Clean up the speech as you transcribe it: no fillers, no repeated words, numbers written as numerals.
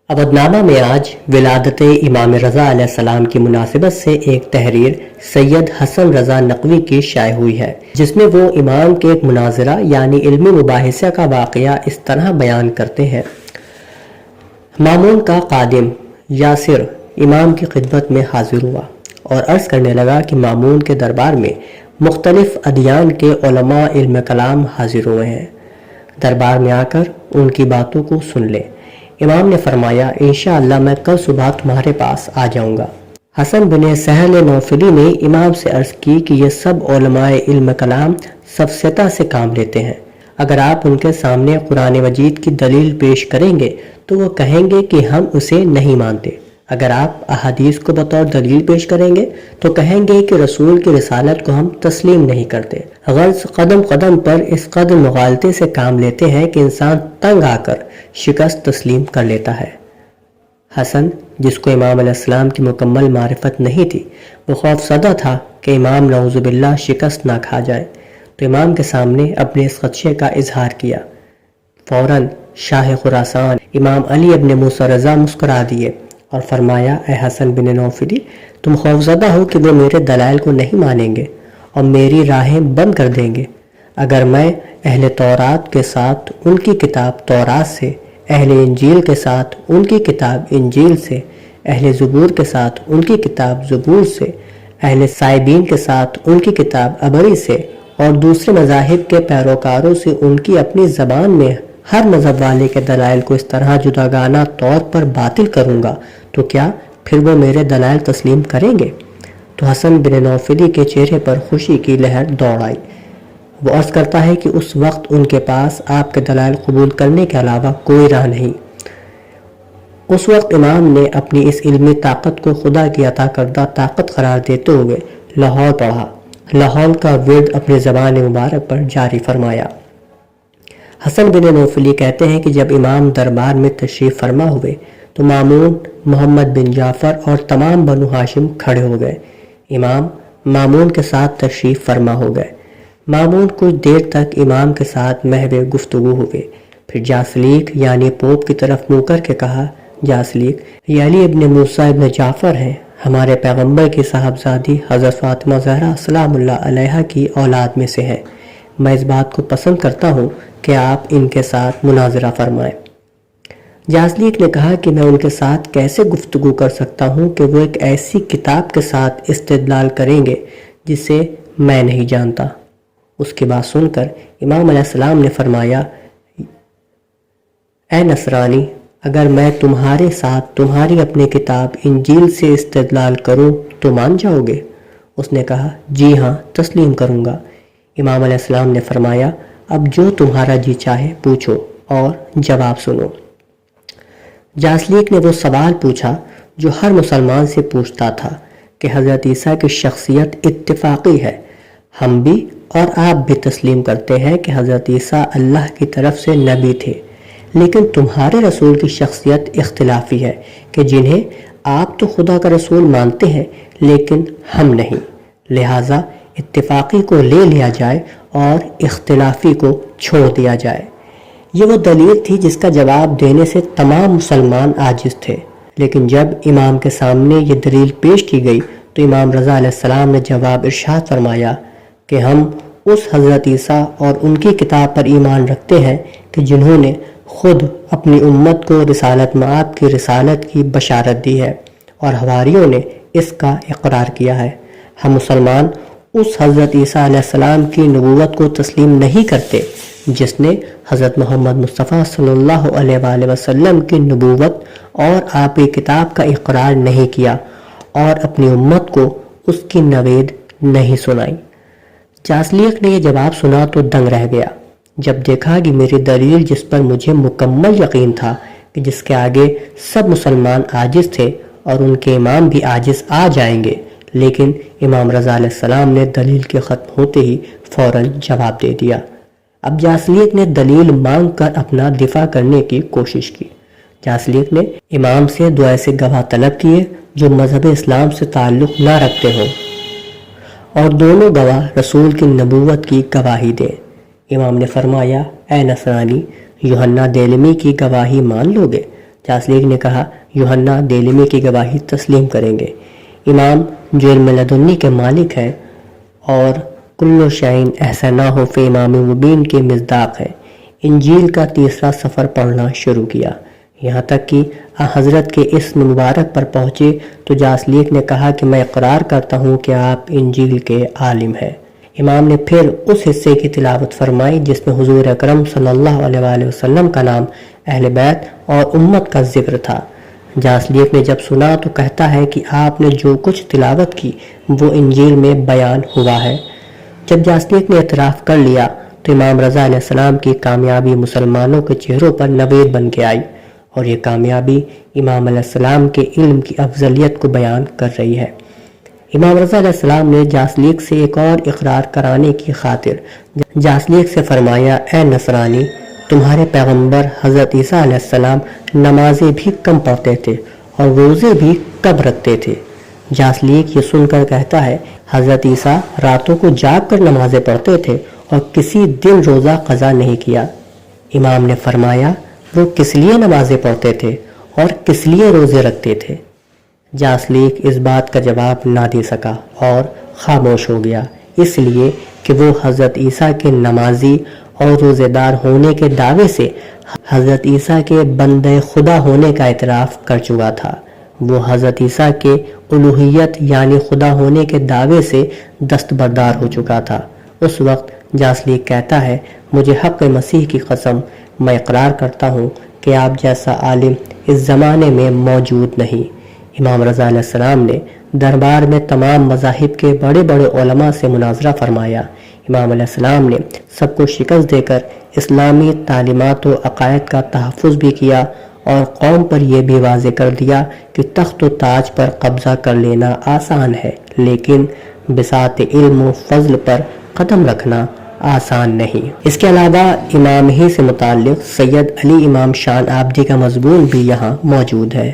ابدنامہ میں آج ولادت امام رضا علیہ السلام کی مناسبت سے ایک تحریر سید حسن رضا نقوی کی شائع ہوئی ہے، جس میں وہ امام کے ایک مناظرہ یعنی علمی مباحثہ کا واقعہ اس طرح بیان کرتے ہیں۔ مامون کا خادم یاسر امام کی خدمت میں حاضر ہوا اور عرض کرنے لگا کہ مامون کے دربار میں مختلف ادیان کے علماء علم کلام حاضر ہوئے ہیں، دربار میں آ کر ان کی باتوں کو سن لے۔ امام نے فرمایا انشاءاللہ میں کل صبح تمہارے پاس آ جاؤں گا۔ حسن بن سہل نوفلی نے امام سے عرض کی کہ یہ سب علماء علم کلام سفسطہ سے کام لیتے ہیں، اگر آپ ان کے سامنے قرآن مجید کی دلیل پیش کریں گے تو وہ کہیں گے کہ ہم اسے نہیں مانتے، اگر آپ احادیث کو بطور دلیل پیش کریں گے تو کہیں گے کہ رسول کی رسالت کو ہم تسلیم نہیں کرتے۔ غرض قدم قدم پر اس قدر مغالطے سے کام لیتے ہیں کہ انسان تنگ آ کر شکست تسلیم کر لیتا ہے۔ حسن، جس کو امام علیہ السلام کی مکمل معرفت نہیں تھی، وہ خوف زدہ تھا کہ امام نعوذ باللہ شکست نہ کھا جائے، تو امام کے سامنے اپنے اس خدشے کا اظہار کیا۔ فوراً شاہ خراسان امام علی ابن موسیٰ رضا مسکرا دیے اور فرمایا اے حسن بن نوفلی، تم خوفزدہ ہو کہ وہ میرے دلائل کو نہیں مانیں گے اور میری راہیں بند کر دیں گے۔ اگر میں اہل تورات کے ساتھ ان کی کتاب تورات سے، اہل انجیل کے ساتھ ان کی کتاب انجیل سے، اہل زبور کے ساتھ ان کی کتاب زبور سے، اہل سائبین کے ساتھ ان کی کتاب عبری سے اور دوسرے مذاہب کے پیروکاروں سے ان کی اپنی زبان میں ہر مذہب والے کے دلائل کو اس طرح جداگانہ طور پر باطل کروں گا تو کیا پھر وہ میرے دلائل تسلیم کریں گے؟ تو حسن بن نوفلی کے چہرے پر خوشی کی لہر دوڑ آئی۔ وہ عرض کرتا ہے کہ اس وقت ان کے پاس آپ کے دلائل قبول کرنے کے علاوہ کوئی راہ نہیں۔ اس وقت امام نے اپنی اس علمی طاقت کو خدا کی عطا کردہ طاقت قرار دیتے ہوئے لاہور پڑھا، لاہور کا ورد اپنی زبان مبارک پر جاری فرمایا۔ حسن بن نوفلی کہتے ہیں کہ جب امام دربار میں تشریف فرما ہوئے تو مامون، محمد بن جعفر اور تمام بنو ہاشم کھڑے ہو گئے۔ امام مامون کے ساتھ تشریف فرما ہو گئے۔ مامون کچھ دیر تک امام کے ساتھ محو گفتگو ہوئے، پھر جاسلیک یعنی پوپ کی طرف منہ کر کے کہا، جاسلیک یہ علی ابن موسیٰ ابن جعفر ہیں، ہمارے پیغمبر کی صاحبزادی حضرت فاطمہ زہرا سلام اللہ علیہا کی اولاد میں سے ہیں، میں اس بات کو پسند کرتا ہوں کہ آپ ان کے ساتھ مناظرہ فرمائیں۔ جاسلیک نے کہا کہ میں ان کے ساتھ کیسے گفتگو کر سکتا ہوں کہ وہ ایک ایسی کتاب کے ساتھ استدلال کریں گے جسے میں نہیں جانتا۔ اس کی بات سن کر امام علیہ السلام نے فرمایا اے نصرانی، اگر میں تمہارے ساتھ تمہاری اپنی کتاب انجیل سے استدلال کروں تو مان جاؤ گے؟ اس نے کہا جی ہاں، تسلیم کروں گا۔ امام علیہ السلام نے فرمایا اب جو تمہارا جی چاہے پوچھو اور جواب سنو۔ جاسلیک نے وہ سوال پوچھا جو ہر مسلمان سے پوچھتا تھا کہ حضرت عیسیٰ کی شخصیت اتفاقی ہے، ہم بھی اور آپ بھی تسلیم کرتے ہیں کہ حضرت عیسیٰ اللہ کی طرف سے نبی تھے، لیکن تمہارے رسول کی شخصیت اختلافی ہے کہ جنہیں آپ تو خدا کا رسول مانتے ہیں لیکن ہم نہیں، لہٰذا اتفاقی کو لے لیا جائے اور اختلافی کو چھوڑ دیا جائے۔ یہ وہ دلیل تھی جس کا جواب دینے سے تمام مسلمان عاجز تھے، لیکن جب امام کے سامنے یہ دلیل پیش کی گئی تو امام رضا علیہ السلام نے جواب ارشاد فرمایا کہ ہم اس حضرت عیسیٰ اور ان کی کتاب پر ایمان رکھتے ہیں کہ جنہوں نے خود اپنی امت کو رسالت مآب کی رسالت کی بشارت دی ہے اور حواریوں نے اس کا اقرار کیا ہے۔ ہم مسلمان اس حضرت عیسیٰ علیہ السلام کی نبوت کو تسلیم نہیں کرتے جس نے حضرت محمد مصطفیٰ صلی اللہ علیہ وآلہ وسلم کی نبوت اور آپ کی کتاب کا اقرار نہیں کیا اور اپنی امت کو اس کی نوید نہیں سنائی۔ جاسلیک نے یہ جواب سنا تو دنگ رہ گیا جب دیکھا کہ میری دلیل جس پر مجھے مکمل یقین تھا کہ جس کے آگے سب مسلمان عاجز تھے اور ان کے امام بھی عاجز آ جائیں گے، لیکن امام رضا علیہ السلام نے دلیل کے ختم ہوتے ہی فوراً جواب دے دیا۔ اب جاسلیک نے دلیل مانگ کر اپنا دفاع کرنے کی کوشش کی۔ جاسلیک نے امام سے دو ایسے گواہ طلب کیے جو مذہب اسلام سے تعلق نہ رکھتے ہوں اور دونوں گواہ رسول کی نبوت کی گواہی دیں۔ امام نے فرمایا اے نصرانی، یوحنا دیلمی کی گواہی مان لو گے؟ جاسلیک نے کہا یوحنا دیلمی کی گواہی تسلیم کریں گے، امام جو علم لدنی کے مالک ہیں اور کل شعین احسنہ فی امام مبین کے مصداق ہیں، انجیل کا تیسرا سفر پڑھنا شروع کیا، یہاں تک کہ حضرت کے اسم مبارک پر پہنچے تو جاسلیک نے کہا کہ میں اقرار کرتا ہوں کہ آپ انجیل کے عالم ہیں۔ امام نے پھر اس حصے کی تلاوت فرمائی جس میں حضور اکرم صلی اللہ علیہ وآلہ وسلم کا نام، اہل بیت اور امت کا ذکر تھا۔ جاسلیک نے جب سنا تو کہتا ہے کہ آپ نے جو کچھ تلاوت کی وہ انجیل میں بیان ہوا ہے۔ جب جاسلیک نے اعتراف کر لیا تو امام رضا علیہ السلام کی کامیابی مسلمانوں کے چہروں پر نوید بن کے آئی، اور یہ کامیابی امام علیہ السلام کے علم کی افضلیت کو بیان کر رہی ہے۔ امام رضا علیہ السلام نے جاسلیک سے ایک اور اقرار کرانے کی خاطر جاسلیک سے فرمایا، اے نصرانی، تمہارے پیغمبر حضرت عیسیٰ علیہ السلام نمازیں بھی کم پڑھتے تھے اور روزے بھی کم رکھتے تھے۔ جاسلیک یہ سن کر کہتا ہے، حضرت عیسیٰ راتوں کو جاگ کر نمازیں پڑھتے تھے اور کسی دن روزہ قضا نہیں کیا۔ امام نے فرمایا، وہ کس لیے نمازیں پڑھتے تھے اور کس لیے روزے رکھتے تھے؟ جاسلیک اس بات کا جواب نہ دے سکا اور خاموش ہو گیا، اس لیے کہ وہ حضرت عیسیٰ کے نمازی اور روزے دار ہونے کے دعوے سے حضرت عیسیٰ کے بندے خدا ہونے کا اعتراف کر چکا تھا۔ وہ حضرت عیسیٰ کے الوہیت یعنی خدا ہونے کے دعوے سے دستبردار ہو چکا تھا۔ اس وقت جاسلیک کہتا ہے، مجھے حق مسیح کی قسم، میں اقرار کرتا ہوں کہ آپ جیسا عالم اس زمانے میں موجود نہیں۔ امام رضا علیہ السلام نے دربار میں تمام مذاہب کے بڑے بڑے علماء سے مناظرہ فرمایا۔ امام علیہ السلام نے سب کو شکست دے کر اسلامی تعلیمات و عقائد کا تحفظ بھی کیا اور قوم پر یہ بھی واضح کر دیا کہ تخت و تاج پر قبضہ کر لینا آسان ہے، لیکن بساط علم و فضل پر قدم رکھنا آسان نہیں۔ اس کے علاوہ امام ہی سے متعلق سید علی امام شان آبدی کا مضمون بھی یہاں موجود ہے۔